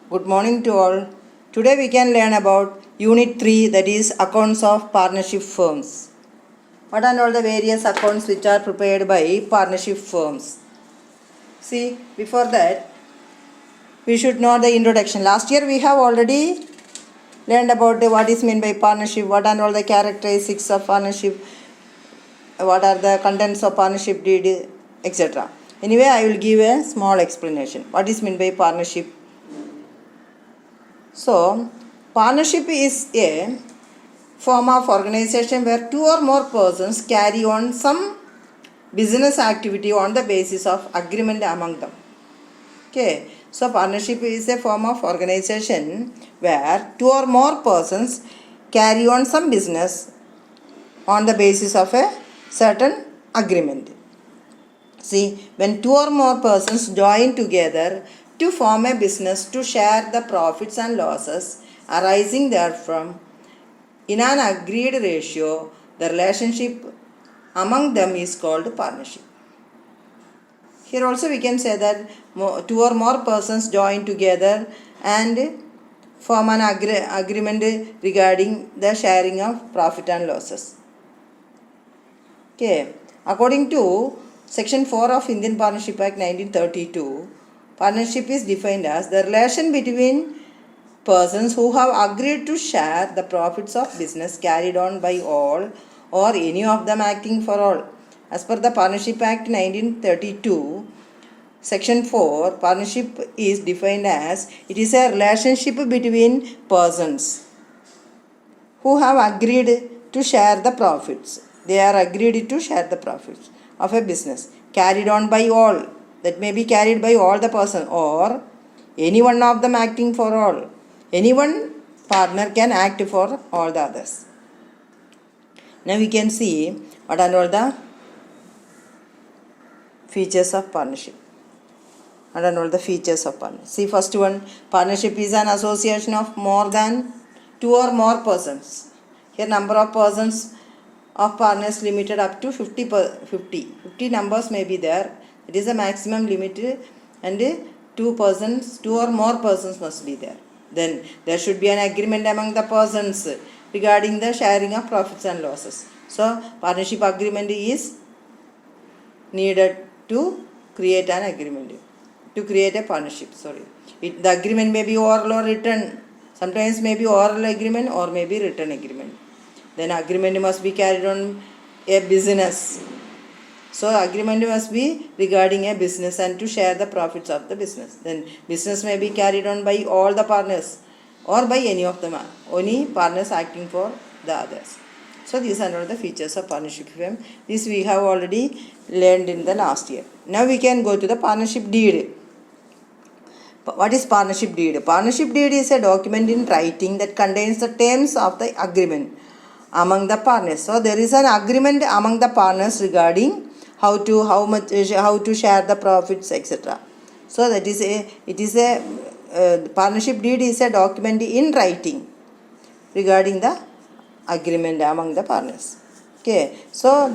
Good morning to all. Today we can learn about Unit 3, that is accounts of partnership firms. What are all the various accounts which are prepared by partnership firms? See, before that we should know the introduction. Last year we have already learned about what is meant by partnership, what are all the characteristics of partnership, what are the contents of partnership deed, etc. Anyway, I will give a small explanation. What is meant by partnership? So, partnership is a form of organization where two or more persons carry on some business activity on the basis of agreement among them. Okay, so partnership is a form of organization where two or more persons carry on some business on the basis of a certain agreement. See, when two or more persons join together to form a business to share the profits and losses arising therefrom in an agreed ratio, the relationship among them is called partnership. Here also we can say that two or more persons join together and form an agreement regarding the sharing of profit and losses. Okay, according to Section 4 of Indian Partnership Act 1932, partnership is defined as the relation between persons who have agreed to share the profits of business carried on by all or any of them acting for all. As per the Partnership Act 1932, Section 4, partnership is defined as it is a relationship between persons who have agreed to share the profits. They are agreed to share the profits of a business carried on by all. That may be carried by all the person or any one of them acting for all. Any one partner can act for all the others. Now we can see what are all the features of partnership. What are all the features of partnership? See, first one, partnership is an association of more than two or more persons. Here number of persons of partners limited up to 50 numbers may be there. It is a maximum limit and two or more persons must be there. Then there should be an agreement among the persons regarding the sharing of profits and losses. So partnership agreement is needed to create an agreement, to create a partnership. The agreement may be oral or written. Sometimes may be oral agreement or may be written agreement. Then agreement must be carried on a business. So agreement must be regarding a business and to share the profits of the business. Then business may be carried on by all the partners or by any of them, only partners acting for the others. So these are all the features of partnership firm. This we have already learned in the last year. Now we can go to the partnership deed. What is partnership deed? Partnership deed is a document in writing that contains the terms of the agreement among the partners. So there is an agreement among the partners regarding how to share the profits, etc. So that is a partnership deed is a document in writing regarding the agreement among the partners. Okay, so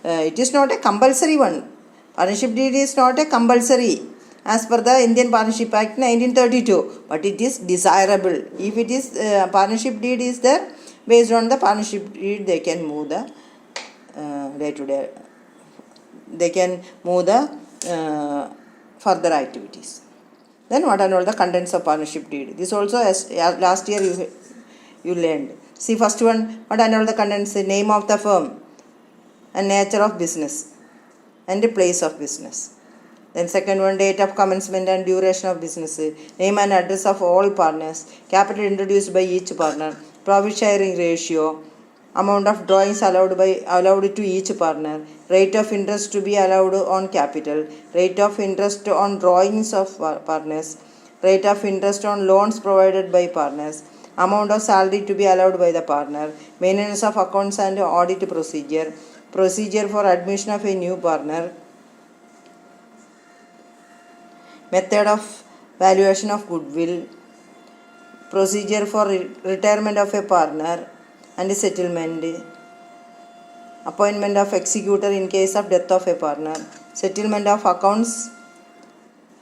it is not a compulsory one. Partnership deed is not a compulsory as per the Indian Partnership Act 1932, but it is desirable. If it is partnership deed is there, based on the partnership deed they can move the day-to-day. They can move the further activities. Then what are all the contents of partnership deed? This also as last year you learned. See, first one, what are all the contents? The name of the firm and nature of business and the place of business. Then second one, date of commencement and duration of business, name and address of all partners, capital introduced by each partner, profit sharing ratio, amount of drawings allowed to each partner, rate of interest to be allowed on capital, rate of interest on drawings of partners, rate of interest on loans provided by partners, amount of salary to be allowed by the partner, maintenance of accounts and audit procedure, procedure for admission of a new partner, method of valuation of goodwill, procedure for retirement of a partner and settlement, appointment of executor in case of death of a partner, settlement of accounts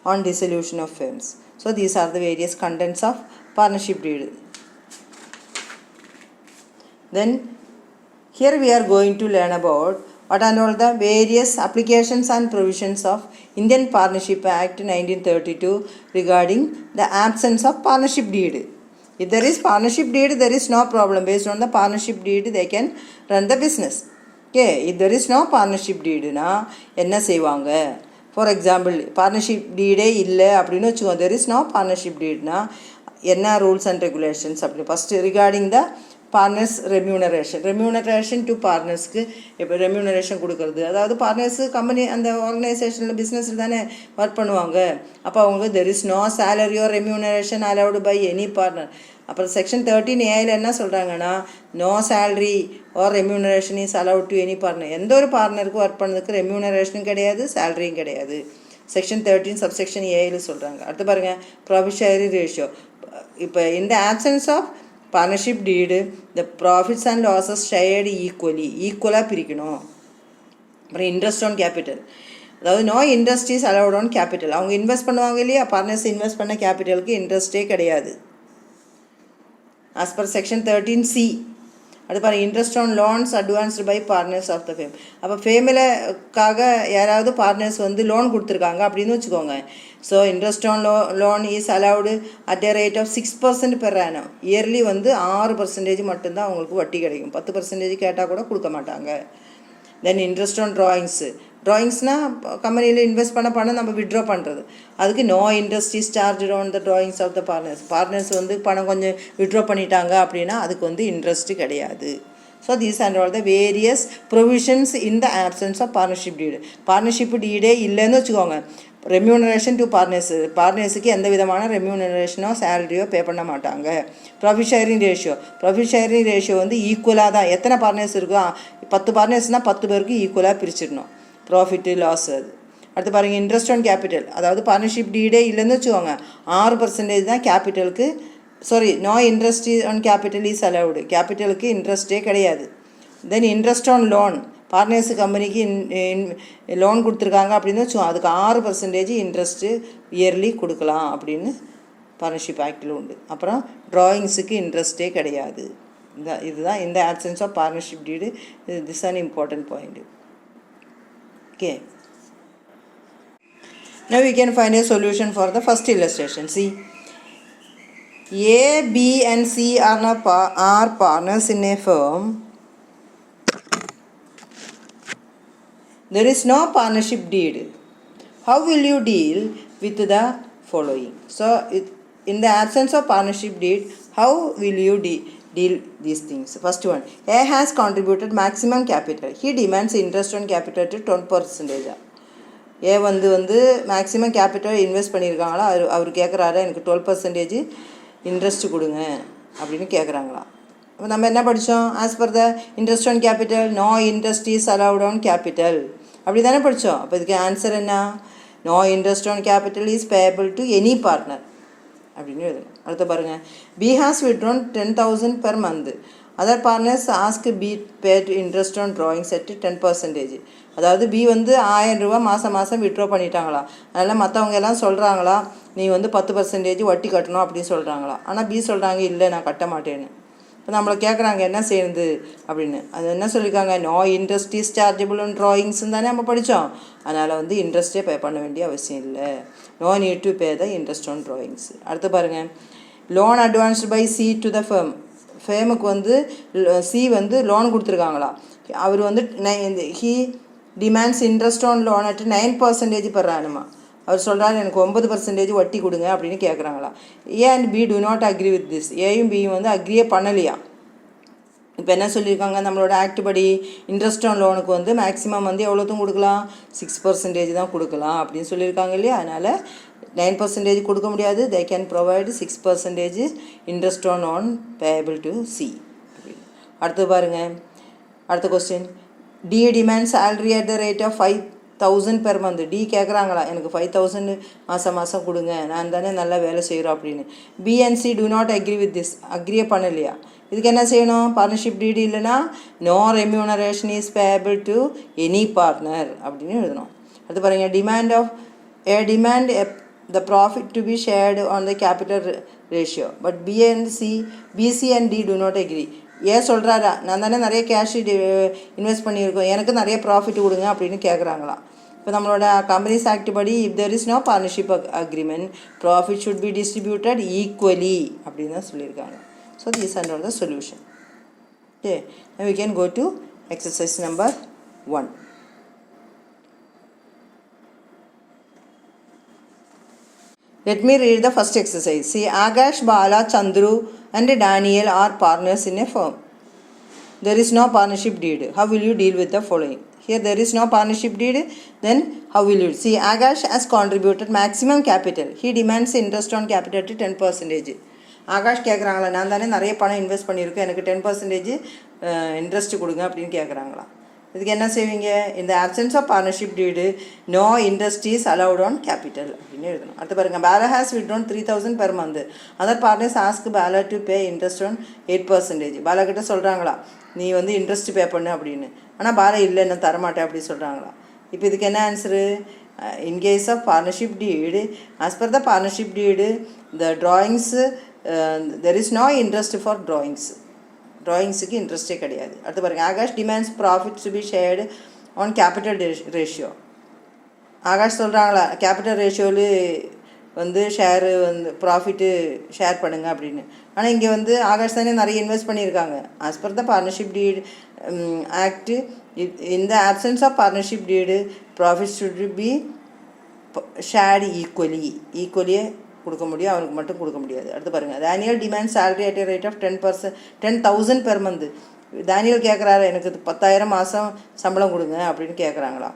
on dissolution of firms. So these are the various contents of partnership deed. Then here we are going to learn about what are all the various applications and provisions of Indian Partnership Act 1932 regarding the absence of partnership deed. If there is partnership deed, there is no problem. Based on the partnership deed, they can run the business. Okay, if there is no partnership deed, என்ன செய்வாங்க? For example, partnership deed இல்லை அப்படின்னு வச்சுக்கோங்க. There is no partnership deed, என்ன rules and regulations அப்படி first regarding the partners remuneration to partnersக்கு இப்போ remuneration கொடுக்கறது, அதாவது பார்ட்னர்ஸ் கம்பெனி அந்த ஆர்கனைசேஷனில் பிஸ்னஸில் தானே ஒர்க் பண்ணுவாங்க. அப்போ அவங்களுக்கு there is no salary or remuneration allowed by any partner. அப்புறம் செக்ஷன் 13A என்ன சொல்கிறாங்கன்னா, no salary or remuneration is allowed to any partner. எந்த ஒரு பார்ட்னருக்கு ஒர்க் பண்ணதுக்கு ரெம்யூனரேஷனும் கிடையாது, சேலரியும் கிடையாது. செக்ஷன் 13 சப்செக்ஷன் A சொல்கிறாங்க. அடுத்து பாருங்கள், ப்ராஃபிட் ஷேரிங் ரேஷியோ. இப்போ இந்த options of partnership deed, the profits and losses shared ஈக்குவலாக பிரிக்கணும். அப்புறம் இன்ட்ரெஸ்ட் ஆன் கேபிட்டல், அதாவது no interest is allowed on capital. அவங்க இன்வெஸ்ட் பண்ணுவாங்க இல்லையா, பார்ட்னர்ஸ் இன்வெஸ்ட் பண்ண கேபிட்டலுக்கு இன்ட்ரெஸ்ட்டே கிடையாது ஆஸ் பர் செக்ஷன் 13C. அது பாருங்கள், interest on loans advanced by partners of the firm. அப்போ ஃபேமிலிக்காக யாராவது பார்ட்னர்ஸ் லோன் கொடுத்துருக்காங்க அப்படின்னு வச்சுக்கோங்க. So interest on loan is allowed at a rate of 6% per annum. Yearly 6% மட்டும்தான் அவங்களுக்கு வட்டி கிடைக்கும். 10% கேட்டால் கூட கொடுக்க மாட்டாங்க. தென் இன்ட்ரெஸ்ட் ஆன் ட்ராயிங்ஸ்னால் கம்பெனியில் இன்வெஸ்ட் பண்ண பணம் நம்ம விட்ரா பண்ணுறது, அதுக்கு no interest is charge on the drawings of the partners பணம் கொஞ்சம் விட்ரா பண்ணிட்டாங்க அப்படின்னா அதுக்கு இன்ட்ரெஸ்ட்டு கிடையாது. So these are all the various provisions in the options of partnership deed. Partnership டீடே இல்லைன்னு வச்சுக்கோங்க, ரெம்யூனரேஷன் டு பார்ட்னர்ஸுக்கு எந்த விதமான ரெம்யூனரேஷனோ சேலரியோ பே பண்ண மாட்டாங்க. ப்ராஃபிட் ஷேரிங் ரேஷியோ ஈக்குவலாக தான். எத்தனை பார்ட்னர்ஸ் இருக்கோ, 10 பார்ட்னர்ஸ்னால் 10 பேருக்கு ஈக்குவலாக பிரிச்சிடணும் ப்ராஃபிட்டு லாஸ். அது அடுத்து பாருங்கள், இன்ட்ரெஸ்ட் ஆன் கேபிட்டல், அதாவது பார்ட்னர்ஷிப் டீடே இல்லைன்னு வச்சுக்கோங்க, 6% தான் கேபிட்டலுக்கு, no interest on capital is allowed. கேபிட்டலுக்கு இன்ட்ரெஸ்ட்டே கிடையாது. Then interest on loan, partners கம்பெனிக்கு லோன் கொடுத்துருக்காங்க அப்படின்னு வச்சுக்கோங்க, அதுக்கு 6% இன்ட்ரெஸ்ட்டு இயர்லி கொடுக்கலாம் அப்படின்னு பார்ட்னர்ஷிப் ஆக்டில் உண்டு. அப்புறம் ட்ராயிங்ஸுக்கு இன்ட்ரெஸ்ட்டே கிடையாது. இதுதான் இந்த options of partnership deed. This on important point. Okay, now we can find a solution for the first illustration. See, A, B and C are partners in a firm. There is no partnership deed. How will you deal with the following? So in the absence of partnership deed, how will you deal these things? First one, A has contributed maximum capital. He demands interest on capital to 12%. A maximum capital invest பண்ணியிருக்காங்களா, அவர் கேட்குறாரு எனக்கு 12% interest கொடுங்க அப்படின்னு கேட்குறாங்களா. அப்போ நம்ம என்ன படித்தோம், as per the interest on capital no interest is allowed on capital அப்படி தானே படித்தோம். அப்போ இதுக்கு ஆன்சர் என்ன, no interest on capital is payable to any partner அப்படின்னு எழுதணும். அடுத்து பாருங்கள், B has withdrawn 10,000 per month. Other partners ask B paid interest on drawings at 10%. அதாவது பி 1000 ரூபா மாதம் விட்ரோ பண்ணிட்டாங்களா, அதனால் மற்றவங்க எல்லாம் சொல்கிறாங்களா நீ 10% வட்டி கட்டணும் அப்படின்னு சொல்கிறாங்களா. ஆனால் பி சொல்கிறாங்க இல்லை நான் கட்ட மாட்டேன்னு. இப்போ நம்மளை கேட்குறாங்க என்ன செய்யுது அப்படின்னு. அது என்ன சொல்லியிருக்காங்க, no interest is chargeable on ட்ராயிங்ஸ்ன்னு தானே நம்ம படித்தோம். அதனால் இன்ட்ரெஸ்ட்டே பே பண்ண வேண்டிய அவசியம் இல்லை. No need to pay the interest on drawings. அடுத்து பாருங்கள், loan advanced by C to the firm. ஃபேமுக்கு சி லோன் கொடுத்துருக்காங்களா, அவர் he demands interest on loan at 9% per annum. அவர் சொல்கிறாரு எனக்கு 9% வட்டி கொடுங்க அப்படின்னு கேட்குறாங்களா. A and B do not agree with this. ஏயும் பியும் அக்ரியே பண்ணலையா. இப்போ என்ன சொல்லியிருக்காங்க, நம்மளோட ஆக்ட் படி இன்ட்ரெஸ்ட் ஆன் லோனுக்கு மேக்ஸிமம் எவ்வளோத்தும் கொடுக்கலாம், 6% தான் கொடுக்கலாம் அப்படின்னு சொல்லியிருக்காங்க இல்லையா. அதனால் 9% கொடுக்க முடியாது. They can provide 6% interest on payable to C அப்படின்னு. அடுத்து பாருங்கள், அடுத்த question, D demand salary at the rate of 5,000 per month. D கேட்குறாங்களா எனக்கு 5,000 மாதம் கொடுங்க, நான் தானே நல்லா வேலை செய்கிறோம் அப்படின்னு. B and C do not agree with this. அக்ரியே பண்ணலையா. இதுக்கு என்ன செய்யணும், பார்ட்னர்ஷிப் டீடு இல்லைன்னா no remuneration is payable to any partner அப்படின்னு எழுதணும். அடுத்து பாருங்கள், demand the profit to be shared on the capital ratio. But B, C and D do not agree. ஏன் சொல்கிறாரா, நான் தானே நிறைய கேஷ் இன்வெஸ்ட் பண்ணியிருக்கோம், எனக்கு நிறைய ப்ராஃபிட் கொடுங்க அப்படின்னு கேட்குறாங்களாம். இப்போ நம்மளோட கம்பெனிஸ் ஆக்ட் படி if there is no partnership agreement profit should be distributed equally அப்படின்னு தான் சொல்லியிருக்காங்க. So this and all the solution. Okay, now we can go to exercise number 1. Let me read the first exercise. See, Akash, Bala, Chandru and Daniel are partners in a firm. There is no partnership deed. How will you deal with the following? Here there is no partnership deed. Then how will you? See, Akash has contributed maximum capital. He demands interest on capital to 10%. Akash கேட்குறாங்களா, நான் தானே நிறைய பணம் invest பண்ணியிருக்கேன், எனக்கு 10% interest கொடுங்க அப்படின்னு கேட்குறாங்களாம். இதுக்கு என்ன செய்வீங்க? இந்த options of partnership deed no interest is allowed on capital அப்படின்னு எழுதணும். அடுத்து பாருங்கள், Bela has withdrawn 3,000 per month. Other partners ask Bela to pay interest on 8%. Bala கிட்ட சொல்கிறாங்களா, நீ வந்து இன்ட்ரெஸ்ட் பே பண்ணு அப்படின்னு. ஆனால் பாலா இல்லை, நான் தரமாட்டேன் அப்படின்னு சொல்கிறாங்களா. இப்போ இதுக்கு என்ன answer? In case of partnership deed, as per the partnership deed, the drawings, there is no interest for drawings. ட்ராயிங்ஸுக்கு இன்ட்ரெஸ்டே கிடையாது. அடுத்து பாருங்கள், Akash demands profits to be shared on capital ratio. Akash சொல்கிறாங்களா, கேபிட்டல் ரேஷியோவில் வந்து ஷேரு வந்து ப்ராஃபிட்டு ஷேர் பண்ணுங்க அப்படின்னு. ஆனால் இங்கே வந்து ஆகாஷ் தானே நிறைய இன்வெஸ்ட் பண்ணியிருக்காங்க. As per the partnership deed act, in the options of partnership deed profit should be shared ஈக்குவலியே கொடுக்க முடியும், அவனுக்கு மட்டும் கொடுக்க முடியாது. அடுத்து பாருங்கள், Daniel demand salary at rate of 10,000 per month. Daniel கேட்குறாரு, எனக்கு 10,000 மாதம் சம்பளம் கொடுங்க அப்படின்னு கேட்குறாங்களா.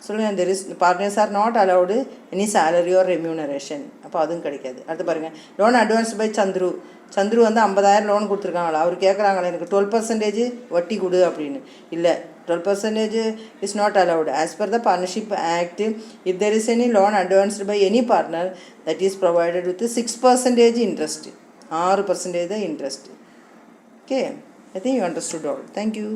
சொல்லுங்கள், there is partners are not allowed any salary or remuneration. அப்போ அதுவும் கிடைக்காது. அடுத்து பாருங்கள், loan advance by Chandru. Chandru வந்து 50,000 லோன் கொடுத்துருக்காங்களா, அவர் கேட்குறாங்களா, எனக்கு 12% வட்டி கொடு அப்படின்னு. இல்லை, 12% is not allowed. As per the Partnership Act, if there is any loan advanced by any partner, that is provided with 6% interest. 6% interest. Okay, I think you understood all. Thank you.